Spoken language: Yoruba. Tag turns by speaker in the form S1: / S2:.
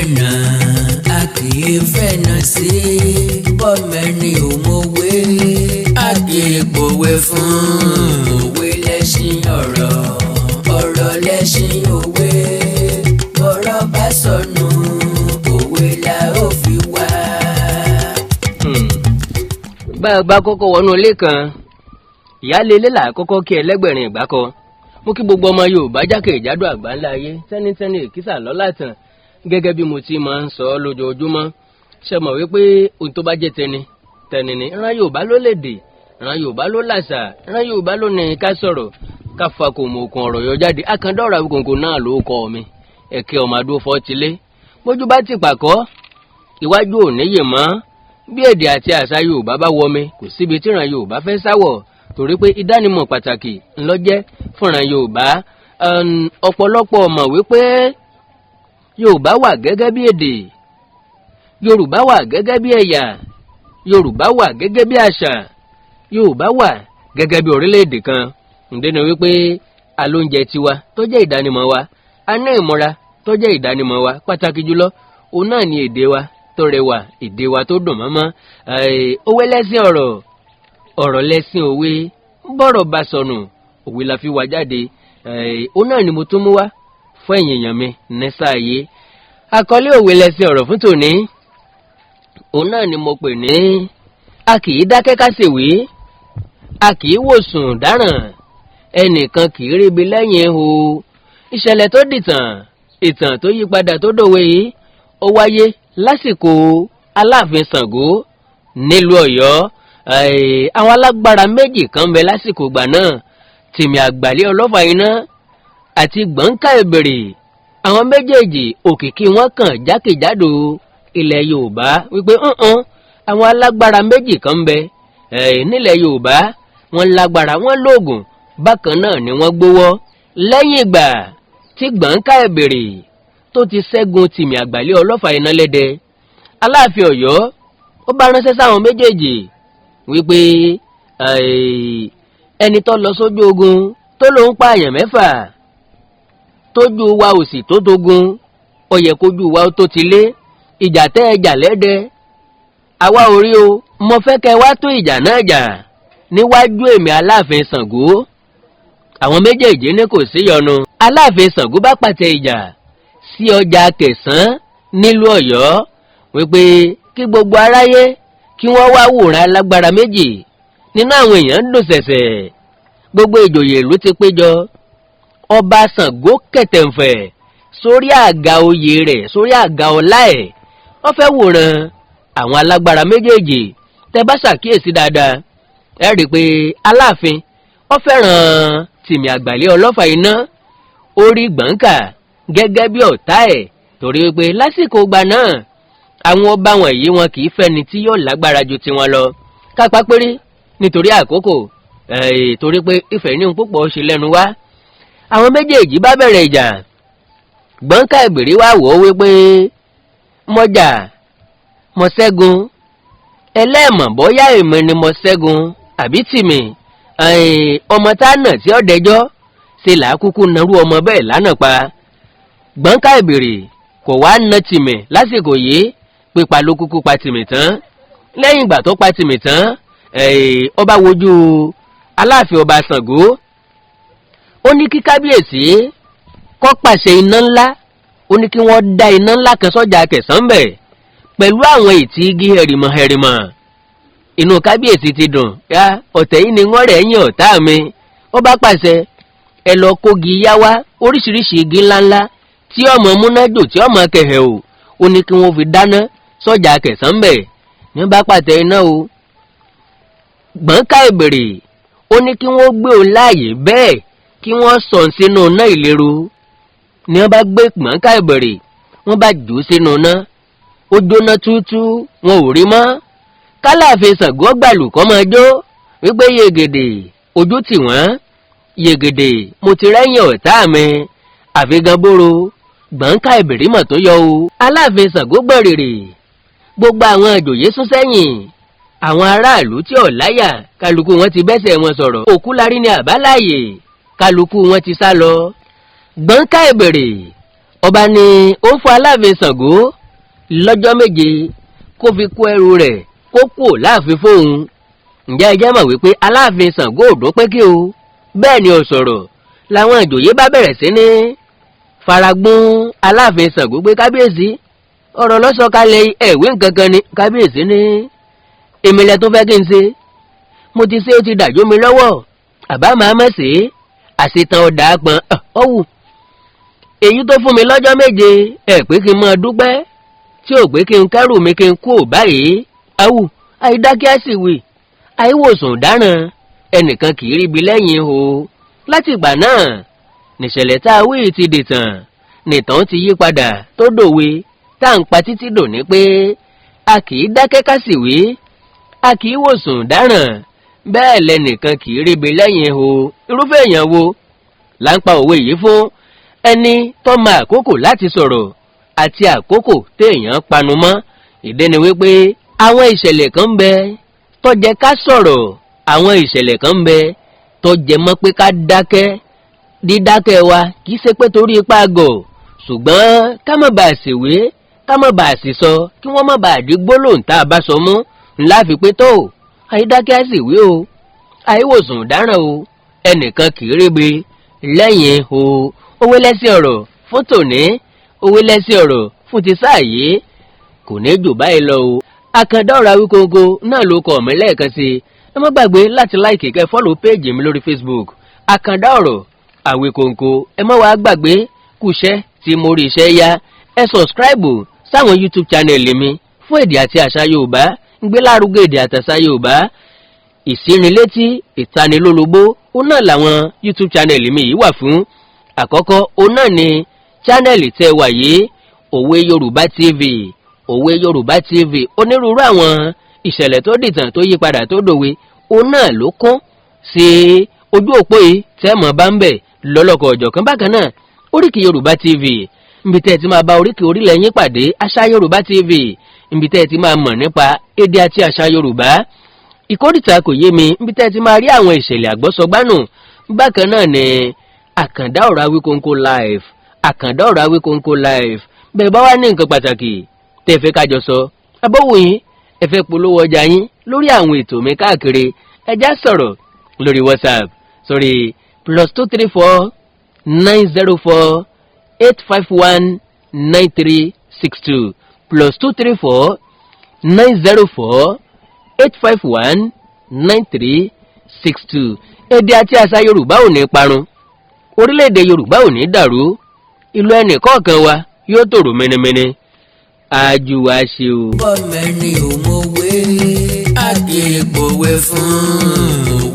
S1: mẹ́nà a kì í fẹ́nà sí bọ́mẹ́ni ò mọ̀wé a kì í pòwe fún òwe lẹ́ṣin ọ̀rọ̀ ọ̀rọ̀ lẹ́ṣin òwe bọ́rọ̀ bá sọnù òwe la ó fi wá.
S2: bá a bá kọ́kọ́ wọnú ilé kan ìyáálé ilé là kọ́kọ́ kí ẹlẹ́gbẹ̀rin ìgbákọ mú kí gbogbo ọmọ Yorùbá jákèjádò àgbáńlá ayé tẹ́nítẹ́ní èkìsà lọ́làtàn gẹ́gẹ́ bí mo ti máa ń sọ lójoojúmọ́ ṣe mọ̀ wípé ohun tó bá jẹ́ tẹni ni ìran Yorùbá ló lédè ìran Yorùbá ló làṣà ìran Yorùbá ló ní ká sọ̀rọ̀ ká fa kò mọ̀ òkun ọ̀rọ̀ yọ jáde akandọ́ra gbòǹgbò náà ló kọ́ mi ẹ̀kẹ́ ọmọ adó fọ́ tilé bójú bá ti pàkọ́ iwájú ò níyè mọ́ bí èdè àti àṣà Yorùbá bá wọ mi kò síbi tí ìran Yorùbá fẹ́ sáwọ̀ torí pé ìdánimọ̀ pàtàkì ńlọ́jẹ́ fúnran Yorùbá ọ̀pọ̀lọpọ̀ mọ̀ wípé Yorùbá wà gẹ́gẹ́ bí èdè Yorùbá wà gẹ́gẹ́ bí ẹ̀yà Yorùbá wà gẹ́gẹ́ bí àṣà Yorùbá wà gẹ́gẹ́ bí orílẹ̀-èdè kan ǹdẹ́nu wípé alóúnjẹ tiwa tó jẹ́ ìdánimọ̀ wa a ní ìmúra tó jẹ́ ìdánimọ̀ wa pàtàkì jùlọ òun náà ni èdè wa tó rẹwà èdè wa tó dùn mọ́mọ́ òwe lẹ́sìn ọ̀rọ̀ lẹ́sìn òwe bọ́rọ̀ bá sọnù òwe la fi wá jáde òun náà ni mo tún mú wá fún ẹ̀yin èèyàn mi nẹ́sàáyé àkọlé òwe lẹ́sìn ọ̀rọ̀ fún tòní òun náà ni mo pè ní a kì í dákẹ́ ká ṣèwé a kì í wòsùn dáràn ẹnìkan kì í ríbi lẹ́yìn o ìṣẹ̀lẹ̀ tó dìtàn ìtàn tó yí padà tó dòwe yìí ó wáyé lásìkò Aláàfin Ṣàngó nílùú Ọ̀yọ́ àwọn alágbára méjì kan bẹ lásìkò ìgbà náà Tìmì Àgbàlẹ̀ Ọlọ́fà Iná àti Gbọ̀ǹkà Ìbèrè àwọn méjèèjì òkìkí wọn kàn jákèjádò ilẹ̀ Yorùbá wípé àwọn alágbára méjì kan bẹ nílẹ̀ Yorùbá wọn lágbára wọn lóògùn bákan náà ni wọ́n gbówó lẹ́yìn ìgbà tí Gbọ̀ǹkà Ìbèrè tó ti ṣẹ́gun Tìmì Àgbàlẹ̀ Ọlọ́fà Iná lẹ́dẹ Aláàfin Ọ̀yọ́ ó bá ránṣẹ́ sáwọn méjèèjì wípé ẹni tó lọ sójú ogun tó lóun pààyàn 6 tójú wa ò sì tó tógun ó yẹ kójú wa ó tó ti lé ìjà tẹ́ ẹ jà lẹ́dẹ àwa ò rí o mo fẹ́ kẹ́ wá tó ìjà náà jà níwájú èmi Aláàfin Ṣàngó àwọn méjèèjì ní kò sí yọnu Aláàfin Ṣàngó bá pàtẹ ìjà sí ọjà Kẹsàn nílùú Ọ̀yọ́ wípé kí gbogbo aráyé kí wọ́n wá wòran alágbára méjì nínú àwọn èèyàn ń dùn sẹ̀sẹ̀ gbogbo ìjòyè ìlú ti péjọ ọba Ṣàngó kẹ̀tẹ̀ǹfẹ̀ sórí àga oyè rẹ̀ sórí àga ọlá ẹ̀ wọ́n fẹ́ wòran àwọn alágbára méjèèjì tẹ́ bá ṣàkíyèsí dáadáa ẹ rí i pé Aláàfin ó fẹ́ràn Tìmì Àgbàlẹ̀ Ọlọ́fà Iná ó rí Gbọ̀ǹkà gẹ́gẹ́ bí ọ̀tá ẹ̀ torí pé lásìkò ìgbà náà àwọn ọba wọ̀nyí wọn kì í fẹ́ni tí yóò lágbára ju tiwọn lọ kápá péré nítorí àkókò torí pé ìfẹ́ ní púpọ̀ ṣe lẹ́nu wá àwọn méjèèjì bá bẹ̀rẹ̀ ìjà Gbọ̀ǹkà Ìbèrè wá wò ó wípé mo jà mo ṣẹ́gun ẹlẹ́mọ̀ bóyá èmi ni mo ṣẹ́gun àbí Tìmì ọmọ tá a nà tí ó dẹjọ́ ṣe là á kúkú narú ọmọ bẹ́ẹ̀ lánàá pa Gbọ̀ǹkà Ìbèrè kò wá na Tìmì lásìkò yìí pípa ló kúkú pa Tìmì tán lẹ́yìn ìgbà tó pa Tìmì tán ọba wojú Aláàfin ọba Ṣàngó ó ní kí kábíyèsí kó pàṣẹ iná ńlá ó ní kí wọ́n dá iná ńlá kan sọ́jà Kẹsàn bẹ̀ pẹ̀lú àwọn ìtì igi hẹ̀rìmọ̀ inú kábíyèsí ti dùn yá ọ̀tẹ̀ yìí ni wọ́n rẹ̀ yín ọ̀tá mi ó bá pàṣẹ ẹ lọ kógi yá wá oríṣiríṣi igi ńláńlá tí ọmọ múnájò tí ọmọ kẹhẹ o ó ní kí wọ́n fi dáná sọ́jà Kẹsàn bẹ̀ ní bá pàtẹ iná o Gbọ̀ǹkà Ìbèrè ó ní kí wọ́n gbé òun láàyè bẹ́ẹ̀ kí wọ́n sọ̀ sínú iná ìléru ni wọ́n bá gbé Gbọ̀ǹkà Ìbèrè wọ́n bá jù ú sínú iná ó jóná túútú wọn ò rí mọ́ k'Aláàfin Ṣàngó gbàlù kọ́ máa jó wípé yegede ojú tì wọ́n yegede mo ti rẹ́yìn ọ̀tá mi àfigàn bóró Gbọ̀ǹkà Ìbèrè mọ̀ tó yọ o Aláàfin Ṣàngó gbọ̀rìrì gbogbo àwọn ìjòyè sún sẹ́yìn àwọn aráàlú tí ò láyà kálukú wọn ti bẹ́sẹ̀ wọn sọ̀rọ̀ òkú larí ni àbáláyè kálukú wọn ti sá lọ Gbọ̀ǹkà Ìbèrè ọba ni ó ń fún Aláàfin Ṣàngó lọ́jọ́ méje kó fi kó ẹrù rẹ̀ kó kúò láàfin fóun. ǹjẹ́ ẹ jẹ́ mọ̀ wípé Aláàfin Ṣàngó ò dún pẹ́kí o, bẹ́ẹ̀ ni ò sọ̀rọ̀. làwọn ìjòyè bá bẹ̀rẹ̀ sí ní faragbún Aláàfin Ṣàngó pé kábíyèsí ọ̀rọ̀ lọ́sọ̀kalẹ̀ ẹ̀wé nǹkankan ni. kábíyèsí ní èmi lẹ tó fẹ́ kí n ṣe, mo ti ṣe ó ti dàjọ́ mi lọ́wọ́, àbá máa mọ̀ sí àṣetàn ọ̀dà pọn ọ̀wù. èyí tó fún mi lọ́jọ́ méje ẹ̀ pé kí n máa dúpẹ́, tí ò pé kí n kẹ́rù mi kí n kú ò báyìí. awù àìdákẹ́ àsìwì àìwòsàn dáràn ẹnìkan kì í ríbi lẹ́yìn o. láti ìgbà náà nìṣẹ̀lẹ̀ tá a wí ti dìtàn, nìtàn ti yí padà tó dòwe tá à ń pa títí dòní pé a kì í dákẹ́ kásìwì, a kì í wòsàn dáràn, bẹ́ẹ̀ lẹ́nìkan kì í ríbi lẹ́yìn o. irúfẹ́ èèyàn wo là ń pa òwe yìí fún? ẹni tó mọ àkókò láti sọ̀rọ̀ àti àkókò téèyàn panu mọ́. ìdí ni wípé àwọn ìṣẹ̀lẹ̀ kan ń bẹ tó jẹ́ ká sọ̀rọ̀, àwọn ìṣẹ̀lẹ̀ kan ń bẹ tó jẹ́ mọ́ pé ká dákẹ́. dídákẹ́ wa kì í ṣe pé torí ipá gọ̀, ṣùgbọ́n ká má bàa ṣèwé, ká má bàa sísọ, kí wọ́n má bàa dí gbólóhùn tá a bá sọ mú ńlá fi pé tó àìdákẹ́ àṣìwé o, àìwòsàn dáràn o, ẹnìkan kì í ríbi lẹ́yìn o. òwe lẹ́sìn ọ̀rọ̀ fún tòní, òwe lẹ́sìn ọ̀rọ̀ fún ti sáà yìí, kò ní jù báyìí lọ o. Àkàndá ọ̀rọ̀ Awíkonko náà ló kọ mí lẹ́ẹ̀kan sí i. ẹ má gbàgbé láti láìkì kẹ́ fọ́lọ̀ péèjì mi lórí Facebook Àkàndá ọ̀rọ̀ Awíkonko. ẹ má wàá gbàgbé kúṣẹ́ tí mo rí iṣẹ́ yá. ẹ sọ̀scribe sáwọn YouTube channel mi fún èdè àti àṣà Yorùbá, ń gbé lárugẹ èdè àtàṣà Yorùbá. ìsínilétí, ìtanilólobó, ó náà làwọn YouTube channel mi yìí wà fún. àkọ́kọ́ ó náà ni channel tẹ́ wà yìí, Òwe Yorùbá TV. Òwe Yorùbá TV onírúurú àwọn ìṣẹ̀lẹ̀ tó dìtàn tó yí padà tó dòwe, ó náà ló kún sí ojú òpó yìí tẹ́ mọ̀ bá ń bẹ̀ lọ́lọ́kọ̀ ọ̀jọ̀kan. bákan náà Oríkì Yorùbá TV, níbi tẹ́ ti máa bá oríkì orílẹ̀ yín pàdé. Àṣà Yorùbá TV, níbi tẹ́ ti máa mọ̀ nípa èdè àti àṣà Yorùbá. Ìkórìtà kò yé mi, níbi tẹ́ ti máa rí àwọn ìṣẹ̀lẹ̀ àgbọ́sọgbánù. bákan náà ni Àkàndá ọ̀rọ̀ Awíkonko live. Àkàndá ọ̀rọ̀ Awíkonko live. bẹ́ẹ̀ bá wá ní nǹkan pàtàkì tẹ́ fẹ́ kájọ sọ, abọ́wò yín ẹ fẹ́ polówó ọjà yín lórí àwọn ètò mi káàkiri, ẹ já sọ̀rọ̀ lórí WhatsApp sórí +234 904 851 9362 +234 904 851 9362. èdè àti àṣà Yorùbá ò ní parun, orílẹ̀-èdè Yorùbá ò ní dàrú, ìlú ẹnìkọ̀ọ̀kan wa yóò tòrò mẹ́nẹ́mẹ́nẹ́. àjùwà ṣe o.
S1: bọ́mẹ́ni ò mọ̀wé, àgbègbòwe fún